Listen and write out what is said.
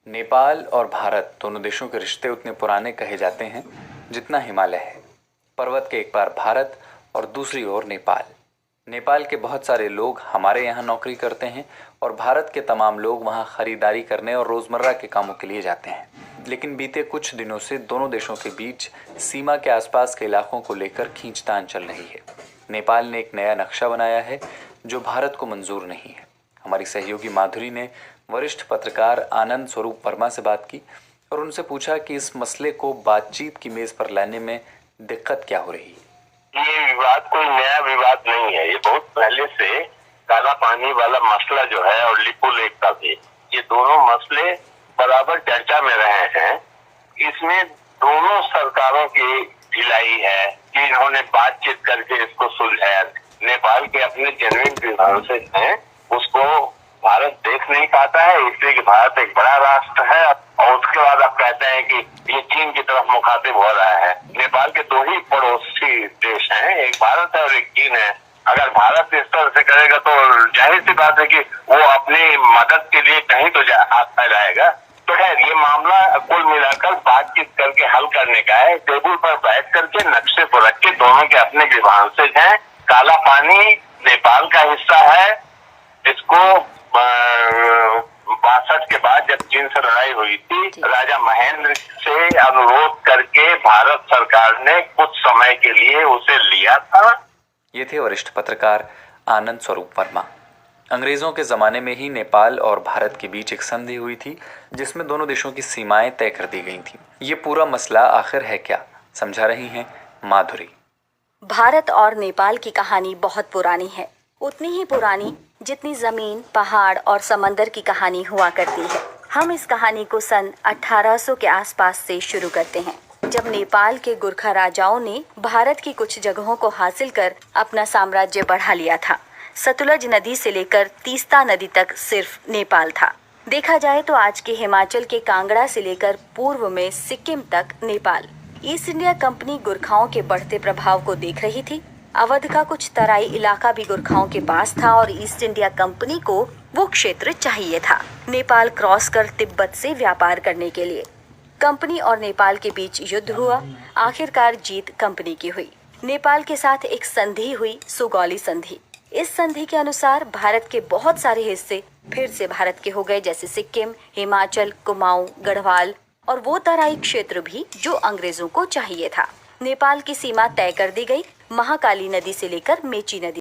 नेपाल और भारत दोनों देशों के रिश्ते उतने पुराने कहे जाते हैं जितना हिमालय है। पर्वत के एक पार भारत और दूसरी ओर नेपाल। नेपाल के बहुत सारे लोग हमारे यहाँ नौकरी करते हैं और भारत के तमाम लोग वहाँ खरीदारी करने और रोज़मर्रा के कामों के लिए जाते हैं। लेकिन बीते कुछ दिनों से दोनों देशों के बीच सीमा के आसपास के इलाकों को लेकर खींचतान चल रही है। नेपाल ने एक नया नक्शा बनाया है जो भारत को मंजूर नहीं है। हमारी सहयोगी माधुरी ने वरिष्ठ पत्रकार आनंद स्वरूप वर्मा से बात की और उनसे पूछा कि इस मसले को बातचीत की मेज पर लाने में दिक्कत क्या हो रही है। ये विवाद कोई नया विवाद नहीं है। ये बहुत पहले से काला पानी वाला मसला जो है और लिपू लेक का भी, ये दोनों मसले बराबर चर्चा में रहे हैं। इसमें दोनों सरकारों की ढिलाई है कि इन्होंने बातचीत करके इसको सुलझाया। नेपाल के अपने जेन्युइन ग्रीवांसेस हैं, उसको भारत देख नहीं पाता है, इसलिए कि भारत एक बड़ा राष्ट्र है और उसके बाद आप कहते हैं कि ये चीन की तरफ मुखातिब हो रहा है। नेपाल के दो ही पड़ोसी देश हैं, एक भारत है और एक चीन है। अगर भारत इस तरह से करेगा तो जाहिर सी बात है कि वो अपनी मदद के लिए कहीं तो हाथ फैलाएगा। तो खैर ये मामला कुल मिलाकर बातचीत करके हल करने का है। टेबल पर बैठ करके नक्शे पर रख के दोनों के अपने ग्रीवांसेस हैं। काला पानी नेपाल का हिस्सा है। इसको 62 के बाद जब चीन से लड़ाई हुई थी, राजा महेंद्र से अनुरोध करके भारत सरकार ने कुछ समय के लिए उसे लिया था। ये थे वरिष्ठ पत्रकार आनंद स्वरूप वर्मा। अंग्रेजों के जमाने में ही नेपाल और भारत के बीच एक संधि हुई थी जिसमें दोनों देशों की सीमाएं तय कर दी गई थीं। ये पूरा मसला आखिर है क्या, समझा रही हैं माधुरी। भारत और नेपाल की कहानी बहुत पुरानी है, उतनी ही पुरानी जितनी जमीन, पहाड़ और समंदर की कहानी हुआ करती है। हम इस कहानी को सन 1800 के आसपास से शुरू करते हैं, जब नेपाल के गुरखा राजाओं ने भारत की कुछ जगहों को हासिल कर अपना साम्राज्य बढ़ा लिया था। सतलुज नदी से लेकर तीस्ता नदी तक सिर्फ नेपाल था। देखा जाए तो आज के हिमाचल के कांगड़ा से लेकर पूर्व में सिक्किम तक नेपाल। ईस्ट इंडिया कंपनी गुरखाओं के बढ़ते प्रभाव को देख रही थी। अवध का कुछ तराई इलाका भी गुरखाओं के पास था और ईस्ट इंडिया कंपनी को वो क्षेत्र चाहिए था नेपाल क्रॉस कर तिब्बत से व्यापार करने के लिए। कंपनी और नेपाल के बीच युद्ध हुआ। आखिरकार जीत कंपनी की हुई। नेपाल के साथ एक संधि हुई, सुगौली संधि। इस संधि के अनुसार भारत के बहुत सारे हिस्से फिर से भारत के हो गए, जैसे सिक्किम, हिमाचल, कुमाऊं, गढ़वाल और वो तराई क्षेत्र भी जो अंग्रेजों को चाहिए था। नेपाल की सीमा तय कर दी गई, महाकाली नदी से लेकर मेची नदी।